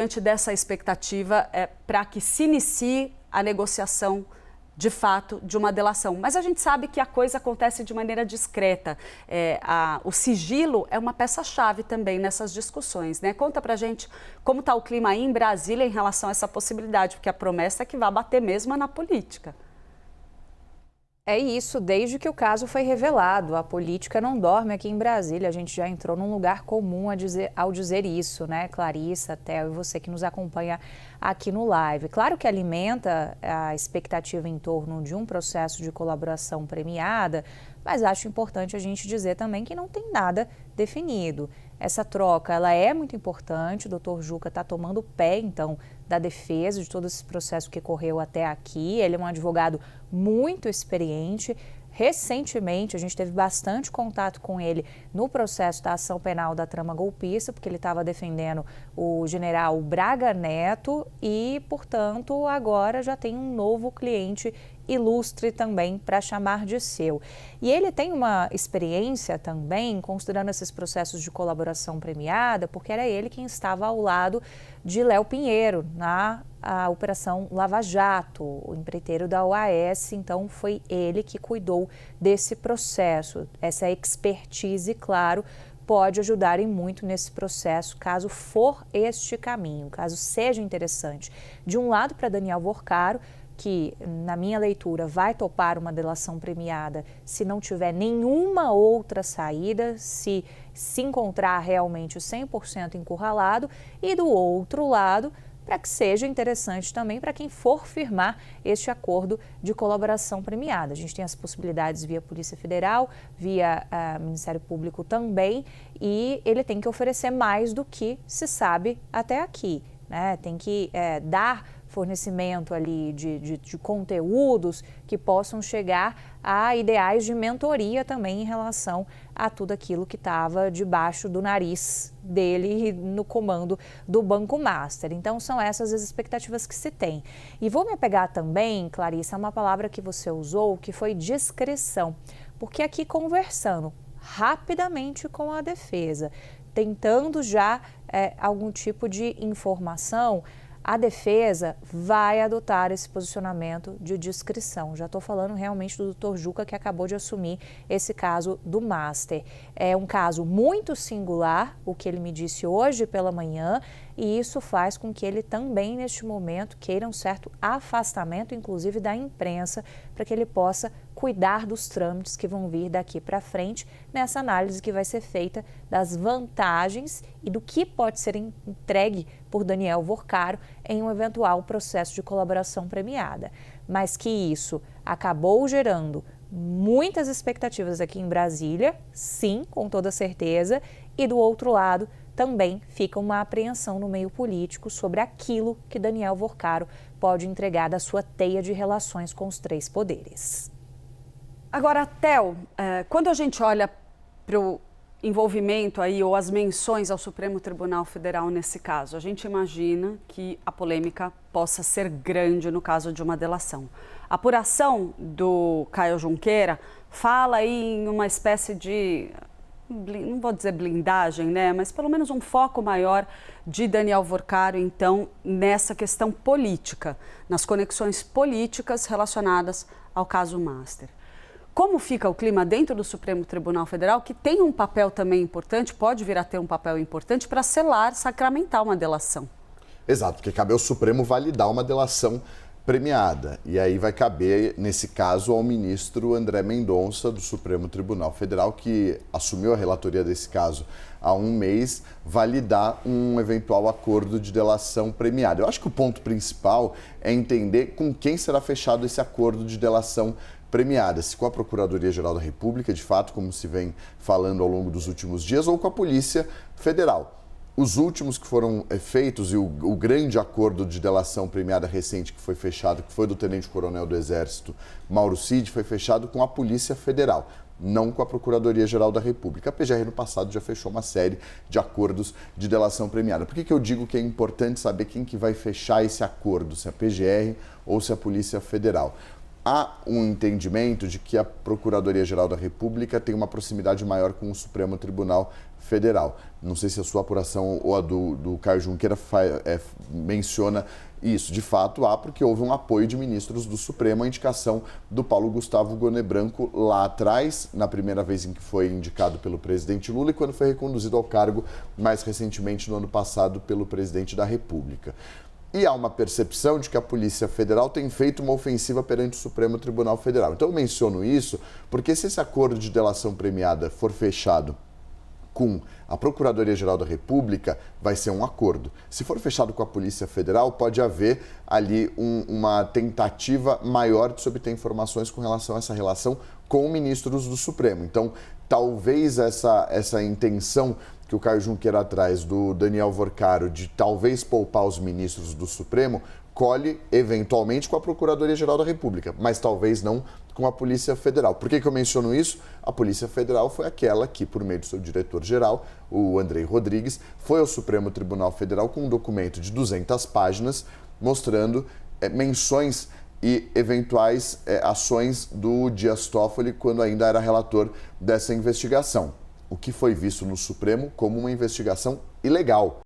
Diante dessa expectativa para que se inicie a negociação de fato de uma delação. Mas a gente sabe que a coisa acontece de maneira discreta. O sigilo é uma peça-chave também nessas discussões, né? Conta pra gente como está o clima aí em Brasília em relação a essa possibilidade, porque a promessa é que vai bater mesmo na política. É isso, desde que o caso foi revelado. A política não dorme aqui em Brasília. A gente já entrou num lugar comum ao dizer isso, né, Clarissa, Theo e você que nos acompanha aqui no live. Claro que alimenta a expectativa em torno de um processo de colaboração premiada, mas acho importante a gente dizer também que não tem nada definido. Essa troca, ela é muito importante, o doutor Juca está tomando pé, então, da defesa de todo esse processo que correu até aqui. Ele é um advogado muito experiente. Recentemente, a gente teve bastante contato com ele no processo da ação penal da trama golpista, porque ele estava defendendo o general Braga Neto e, portanto, agora já tem um novo cliente ilustre também para chamar de seu. E ele tem uma experiência também, considerando esses processos de colaboração premiada, porque era ele quem estava ao lado de Léo Pinheiro na Operação Lava Jato, o empreiteiro da OAS, então foi ele que cuidou desse processo. Essa expertise, claro, pode ajudar em muito nesse processo, caso for este caminho, caso seja interessante. De um lado, para Daniel Worcaro, que, na minha leitura, vai topar uma delação premiada se não tiver nenhuma outra saída, se encontrar realmente o 100% encurralado, e do outro lado, para que seja interessante também para quem for firmar este acordo de colaboração premiada. A gente tem as possibilidades via Polícia Federal, via Ministério Público também, e ele tem que oferecer mais do que se sabe até aqui, né? Tem que dar fornecimento ali de conteúdos que possam chegar a ideais de mentoria também em relação a tudo aquilo que estava debaixo do nariz dele no comando do Banco Master. Então, são essas as expectativas que se tem. E vou me apegar também, Clarissa, a uma palavra que você usou, que foi discrição, porque aqui conversando rapidamente com a defesa, tentando já algum tipo de informação, a defesa vai adotar esse posicionamento de discrição. Já estou falando realmente do doutor Juca, que acabou de assumir esse caso do Master. É um caso muito singular, o que ele me disse hoje pela manhã, e isso faz com que ele também, neste momento, queira um certo afastamento, inclusive da imprensa, para que ele possa cuidar dos trâmites que vão vir daqui para frente, nessa análise que vai ser feita das vantagens e do que pode ser entregue por Daniel Worcaro em um eventual processo de colaboração premiada. Mas que isso acabou gerando muitas expectativas aqui em Brasília, sim, com toda certeza, e do outro lado também fica uma apreensão no meio político sobre aquilo que Daniel Worcaro pode entregar da sua teia de relações com os três poderes. Agora, Theo, quando a gente olha para o envolvimento aí ou as menções ao Supremo Tribunal Federal nesse caso, a gente imagina que a polêmica possa ser grande no caso de uma delação. A apuração do Caio Junqueira fala aí em uma espécie de, não vou dizer blindagem, né, mas pelo menos um foco maior de Daniel Worcaro, então, nessa questão política, nas conexões políticas relacionadas ao caso Master. Como fica o clima dentro do Supremo Tribunal Federal, que tem um papel também importante, pode vir a ter um papel importante para selar, sacramentar uma delação? Exato, porque cabe ao Supremo validar uma delação premiada. E aí vai caber, nesse caso, ao ministro André Mendonça, do Supremo Tribunal Federal, que assumiu a relatoria desse caso há um mês, validar um eventual acordo de delação premiada. Eu acho que o ponto principal é entender com quem será fechado esse acordo de delação premiada, se com a Procuradoria-Geral da República, de fato, como se vem falando ao longo dos últimos dias, ou com a Polícia Federal. Os últimos que foram feitos e o grande acordo de delação premiada recente que foi fechado, que foi do Tenente-Coronel do Exército, Mauro Cid, foi fechado com a Polícia Federal, não com a Procuradoria-Geral da República. A PGR no passado já fechou uma série de acordos de delação premiada. Por que eu digo que é importante saber quem que vai fechar esse acordo, se a PGR ou se a Polícia Federal? há um entendimento de que a Procuradoria-Geral da República tem uma proximidade maior com o Supremo Tribunal Federal. Não sei se a sua apuração ou a do Caio Junqueira menciona isso. De fato, há, porque houve um apoio de ministros do Supremo à indicação do Paulo Gustavo Goné Branco lá atrás, na primeira vez em que foi indicado pelo presidente Lula e quando foi reconduzido ao cargo mais recentemente no ano passado pelo presidente da República. E há uma percepção de que a Polícia Federal tem feito uma ofensiva perante o Supremo Tribunal Federal. Então eu menciono isso porque se esse acordo de delação premiada for fechado com a Procuradoria-Geral da República, vai ser um acordo. Se for fechado com a Polícia Federal, pode haver ali uma tentativa maior de se obter informações com relação a essa relação com ministros do Supremo. Então, talvez essa intenção que o Caio Junqueira traz do Daniel Vorcaro de talvez poupar os ministros do Supremo, colhe eventualmente com a Procuradoria-Geral da República, mas talvez não com a Polícia Federal. Por que eu menciono isso? A Polícia Federal foi aquela que, por meio do seu diretor-geral, o Andrei Rodrigues, foi ao Supremo Tribunal Federal com um documento de 200 páginas mostrando menções e eventuais ações do Dias Toffoli quando ainda era relator dessa investigação, o que foi visto no Supremo como uma investigação ilegal.